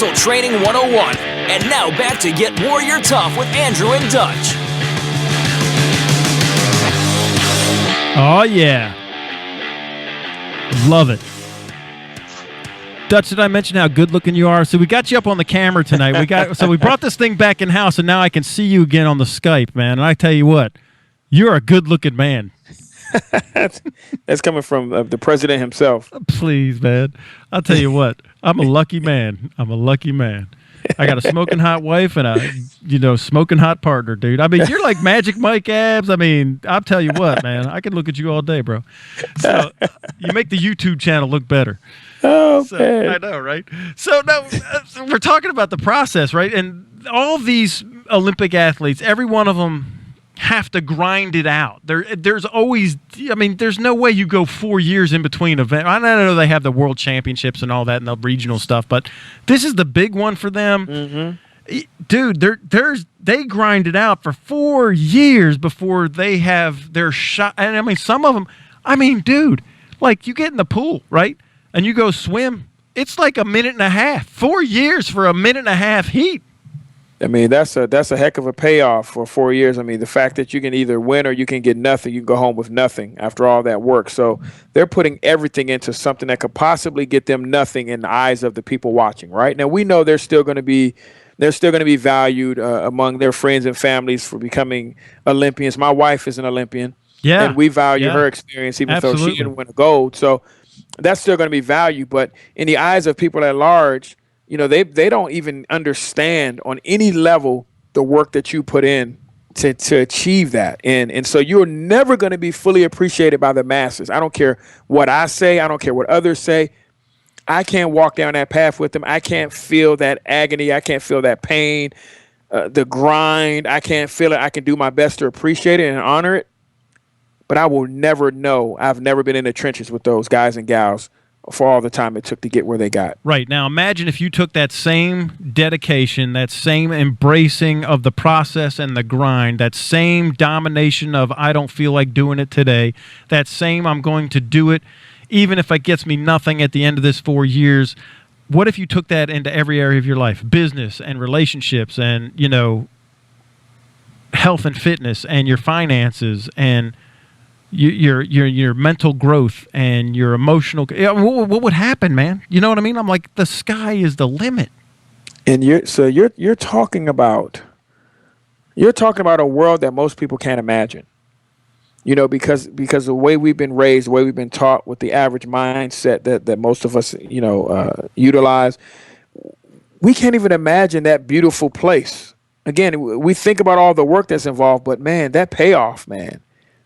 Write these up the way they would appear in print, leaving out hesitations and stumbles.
Mental Training 101. And now back to Get Warrior Tough with Andrew and Dutch. Oh, yeah. Love it. Dutch, did I mention how good-looking you are? So we got you up on the camera tonight. We brought this thing back in-house, and now I can see you again on the Skype, man. And I tell you what, you're a good-looking man. That's coming from the president himself. Please, man. I'll tell you what, I'm a lucky man. I got a smoking hot wife and a, smoking hot partner, dude. I mean, you're like Magic Mike abs. I mean, I'll tell you what, man. I can look at you all day, bro. So you make the YouTube channel look better. Oh, man. I know, right? So now we're talking about the process, right? And all these Olympic athletes, every one of them have to grind it out. There's always, there's no way you go 4 years in between events. I know they have the world championships and all that and the regional stuff, but this is the big one for them. Mm-hmm. Dude, they grind it out for 4 years before they have their shot. And some of them, dude, like you get in the pool, right? And you go swim, it's like a minute and a half. 4 years for a minute and a half heat. That's a heck of a payoff for 4 years. The fact that you can either win or you can get nothing, you can go home with nothing after all that work. So they're putting everything into something that could possibly get them nothing in the eyes of the people watching, right? Now we know they're still going to be valued among their friends and families for becoming Olympians. My wife is an Olympian. Yeah. And we value her experience even though she didn't win a gold. So that's still going to be valued. But in the eyes of people at large, they don't even understand on any level the work that you put in to achieve that. And so you're never going to be fully appreciated by the masses. I don't care what I say. I don't care what others say. I can't walk down that path with them. I can't feel that agony. I can't feel that pain, the grind. I can't feel it. I can do my best to appreciate it and honor it. But I will never know. I've never been in the trenches with those guys and gals for all the time it took to get where they got. Right. Now, imagine if you took that same dedication, that same embracing of the process and the grind, that same domination of I don't feel like doing it today, that same I'm going to do it even if it gets me nothing at the end of this 4 years. What if you took that into every area of your life, business and relationships and, health and fitness and your finances and your mental growth and your emotional. What would happen, man? You know what I mean? I'm like, the sky is the limit. And you're talking about a world that most people can't imagine. Because the way we've been raised, the way we've been taught, with the average mindset that most of us utilize, we can't even imagine that beautiful place. Again, we think about all the work that's involved, but man, that payoff, man.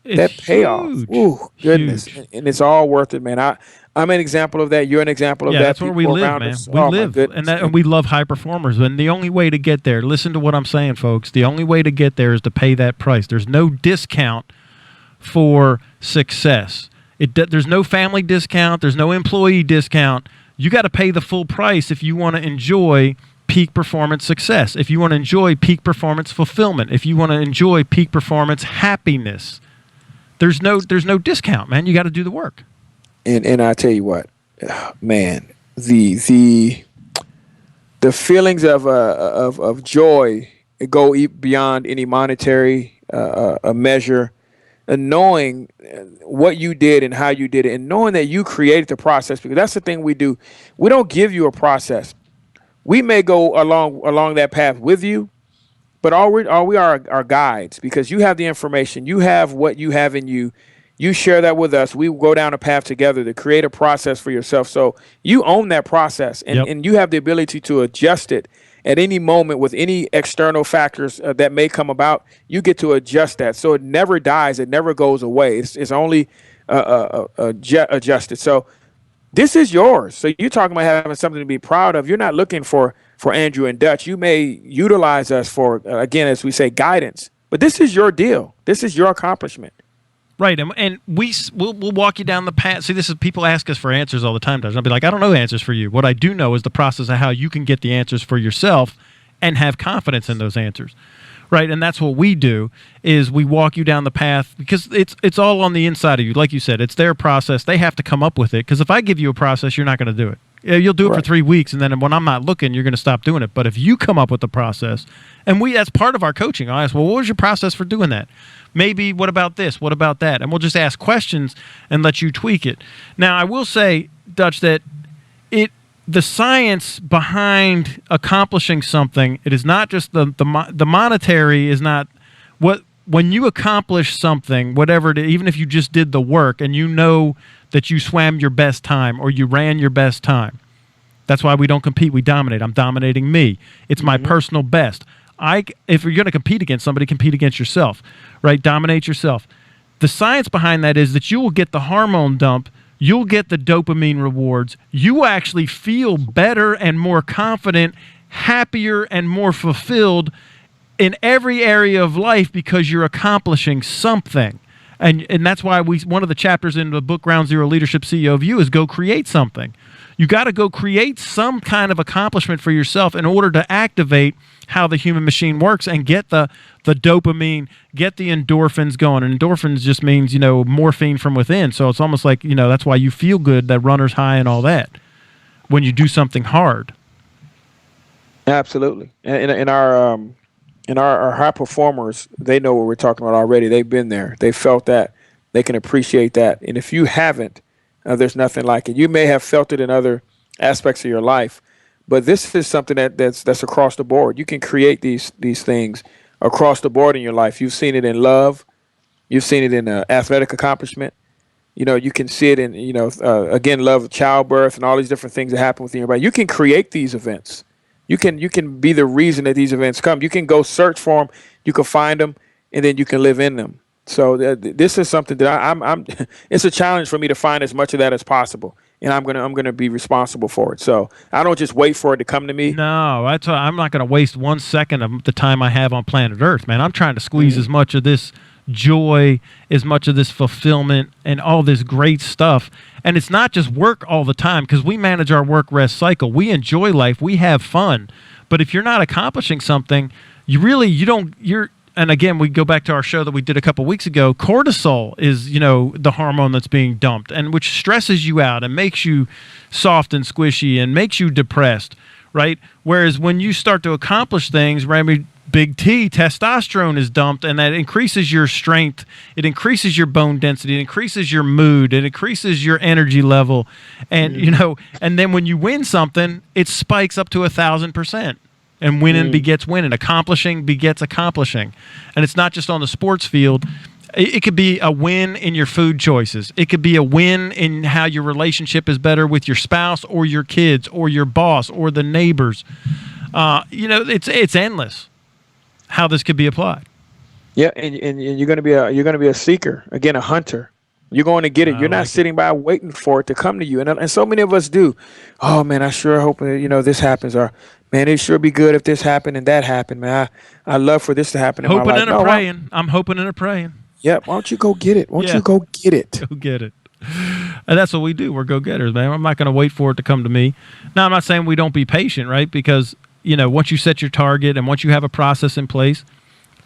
That payoff, ooh, goodness, and it's all worth it, man. I'm an example of that. You're an example of that. That's where we live, man. We live, and we love high performers. And the only way to get there, listen to what I'm saying, folks. The only way to get there is to pay that price. There's no discount for success. There's no family discount. There's no employee discount. You got to pay the full price if you want to enjoy peak performance success. If you want to enjoy peak performance fulfillment. If you want to enjoy peak performance happiness. There's no discount, man. You got to do the work. And I tell you what, man, the feelings of joy go beyond any monetary a measure, and knowing what you did and how you did it, and knowing that you created the process. Because that's the thing we do. We don't give you a process. We may go along that path with you. But all we are guides, because you have the information. You have what you have in you. You share that with us. We go down a path together to create a process for yourself. So you own that process, and you have the ability to adjust it at any moment with any external factors that may come about. You get to adjust that. So it never dies. It never goes away. It's only adjusted. So this is yours. So you're talking about having something to be proud of. You're not looking for Andrew and Dutch. You may utilize us for, again, as we say, guidance. But this is your deal. This is your accomplishment. Right, and we'll walk you down the path. See, this is, people ask us for answers all the time, Dutch. I'll be like, I don't know answers for you. What I do know is the process of how you can get the answers for yourself and have confidence in those answers. Right, and that's what we do, is we walk you down the path, because it's all on the inside of you. Like you said, it's their process. They have to come up with it, because if I give you a process, you're not going to do it. Yeah, you'll do it for Right. 3 weeks, and then when I'm not looking, you're going to stop doing it. But if you come up with a process, and that's part of our coaching, I'll ask, well, what was your process for doing that? Maybe what about this? What about that? And we'll just ask questions and let you tweak it. Now, I will say, Dutch, that the science behind accomplishing something, it is not just the monetary is not what. When you accomplish something, whatever it is, even if you just did the work and you know that you swam your best time or you ran your best time, that's why we don't compete. We dominate. I'm dominating me. It's my personal best. If you're going to compete against somebody, compete against yourself, right? Dominate yourself. The science behind that is that you will get the hormone dump. You'll get the dopamine rewards. You will actually feel better and more confident, happier and more fulfilled in every area of life because you're accomplishing something. And that's why one of the chapters in the book Ground Zero Leadership CEO View is go create something. You got to go create some kind of accomplishment for yourself in order to activate how the human machine works and get the dopamine, get the endorphins going. And endorphins just means, morphine from within. So it's almost like, that's why you feel good, that runner's high and all that when you do something hard. Absolutely. And our high performers, they know what we're talking about already. They've been there. They felt that. They can appreciate that. And if you haven't, there's nothing like it. You may have felt it in other aspects of your life, but this is something that's across the board. You can create these things across the board in your life. You've seen it in love. You've seen it in athletic accomplishment. You can see it in, again, love, childbirth, and all these different things that happen within your body. You can create these events. You can be the reason that these events come. You can go search for them. You can find them, and then you can live in them. So this is something that I'm. It's a challenge for me to find as much of that as possible, and I'm gonna be responsible for it. So I don't just wait for it to come to me. No, I'm not going to waste 1 second of the time I have on planet Earth, man. I'm trying to squeeze as much of this joy, as much of this fulfillment, and all this great stuff. And it's not just work all the time, because we manage our work-rest cycle. We enjoy life. We have fun. But if you're not accomplishing something, and again, we go back to our show that we did a couple weeks ago. Cortisol is, the hormone that's being dumped, and which stresses you out and makes you soft and squishy and makes you depressed, right? Whereas when you start to accomplish things, right, big T, testosterone is dumped, and that increases your strength. It increases your bone density. It increases your mood. It increases your energy level. And, and then when you win something, it spikes up to 1,000%. And winning begets winning. Accomplishing begets accomplishing. And it's not just on the sports field. It could be a win in your food choices. It could be a win in how your relationship is better with your spouse or your kids or your boss or the neighbors. It's endless how this could be applied. Yeah, and you're gonna be a seeker, again, a hunter. You're going to get it. You're not sitting by waiting for it to come to you. And so many of us do. Oh man, I sure hope this happens. Or man, it sure be good if this happened and that happened. Man, I love for this to happen in my life. Hoping and praying. I'm hoping and praying. Yeah, why don't you go get it? Why don't you go get it? Go get it. And that's what we do. We're go-getters, man. I'm not going to wait for it to come to me. Now, I'm not saying we don't be patient, right? Because, once you set your target and once you have a process in place,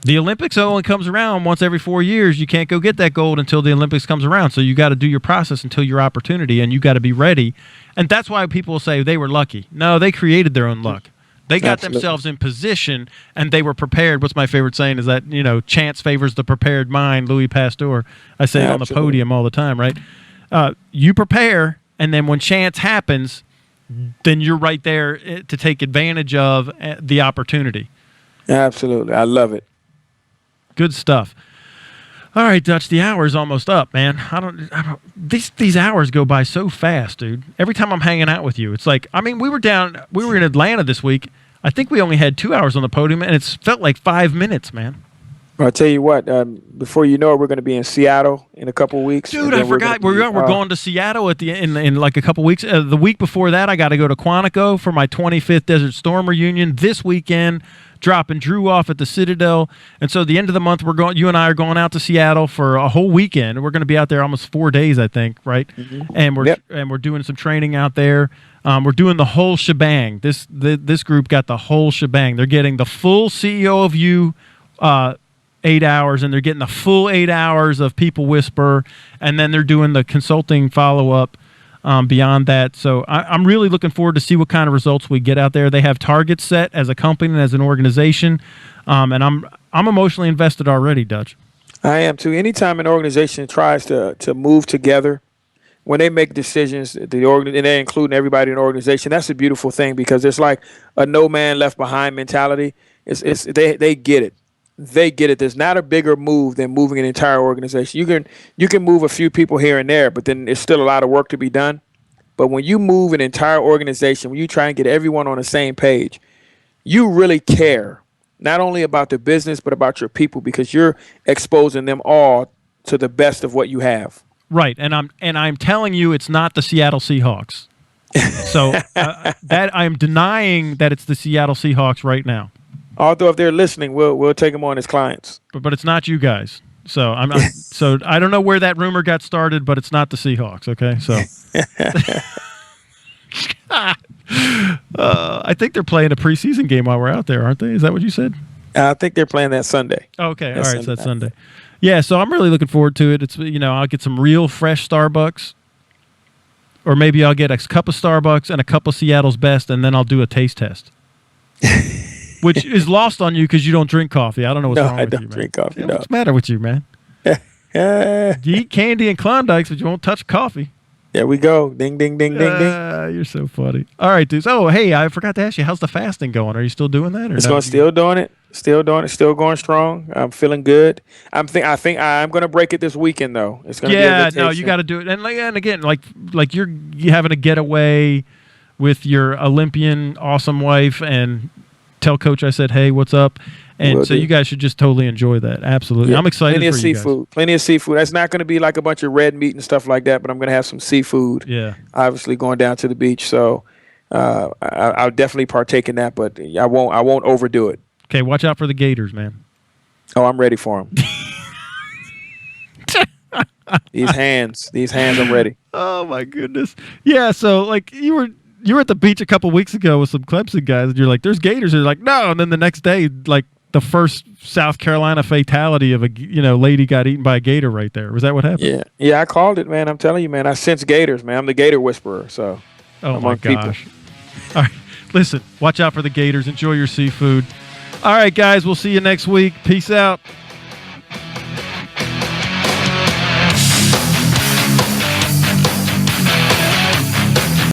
the Olympics only comes around once every 4 years. You can't go get that gold until the Olympics comes around. So you got to do your process until your opportunity, and you got to be ready. And that's why people say they were lucky. No, they created their own luck. They got themselves in position, and they were prepared. What's my favorite saying is that, chance favors the prepared mind, Louis Pasteur. I say it on the podium all the time, right? You prepare, and then when chance happens, then you're right there to take advantage of the opportunity. Absolutely. I love it. Good stuff. All right, Dutch, the hour's almost up, man. These hours go by so fast, dude. Every time I'm hanging out with you, it's like, we were in Atlanta this week. I think we only had 2 hours on the podium, and it's felt like 5 minutes, man. Well, I'll tell you what, before you know it, we're going to be in Seattle in a couple of weeks. Dude, I forgot. We're going to Seattle in like a couple of weeks. The week before that, I got to go to Quantico for my 25th Desert Storm reunion. This weekend, dropping Drew off at the Citadel. And so the end of the month, you and I are going out to Seattle for a whole weekend. We're going to be out there almost 4 days, I think, right? Mm-hmm. And we're doing some training out there. We're doing the whole shebang. This group got the whole shebang. They're getting the full CEO of You 8 hours, and they're getting the full 8 hours of People Whisper, and then they're doing the consulting follow-up beyond that. So I'm really looking forward to see what kind of results we get out there. They have targets set as a company and as an organization, and I'm emotionally invested already, Dutch. I am too. Anytime an organization tries to move together, when they make decisions, and they're including everybody in the organization, that's a beautiful thing because it's like a no man left behind mentality. They get it. They get it. There's not a bigger move than moving an entire organization. You can move a few people here and there, but then there's still a lot of work to be done. But when you move an entire organization, when you try and get everyone on the same page, you really care not only about the business but about your people because you're exposing them all to the best of what you have. Right, and I'm telling you, it's not the Seattle Seahawks. So that I'm denying that it's the Seattle Seahawks right now. Although if they're listening, we'll take them on as clients. But it's not you guys. So so I don't know where that rumor got started, but it's not the Seahawks. Okay, so I think they're playing a preseason game while we're out there, aren't they? Is that what you said? I think they're playing that Sunday. Okay, all right, so that's Sunday. Yeah, so I'm really looking forward to it. It's I'll get some real fresh Starbucks, or maybe I'll get a cup of Starbucks and a cup of Seattle's Best, and then I'll do a taste test, which is lost on you because you don't drink coffee. I don't know what's wrong with you, man. No, I don't drink coffee. No. What's the matter with you, man? You eat candy and Klondikes, but you won't touch coffee. There we go. Ding, ding, ding, ding, ding. You're so funny. All right, dudes. Oh, hey, I forgot to ask you, how's the fasting going? Are you still doing that? Or still doing it. Still doing it. Still going strong. I'm feeling good. I think I'm going to break it this weekend, though. It's going to be a vacation. No, you got to do it. And again, like you're having a getaway with your Olympian awesome wife, and tell Coach I said, hey, what's up? And so you guys should just totally enjoy that. Absolutely. Yeah. I'm excited for you guys. Plenty of seafood. That's not going to be like a bunch of red meat and stuff like that, but I'm going to have some seafood. Yeah. Obviously going down to the beach. So I'll definitely partake in that, but I won't overdo it. Okay, watch out for the gators, man. Oh, I'm ready for them. These hands, I'm ready. Oh, my goodness. Yeah, so like you were at the beach a couple weeks ago with some Clemson guys, and you're like, there's gators. They're like, no. And then the next day, like, the first South Carolina fatality of a lady got eaten by a gator right there. Was that what happened? Yeah, I called it, man. I'm telling you, man. I sense gators, man. I'm the gator whisperer. So, oh my gosh! All right, listen. Watch out for the gators. Enjoy your seafood. All right, guys. We'll see you next week. Peace out.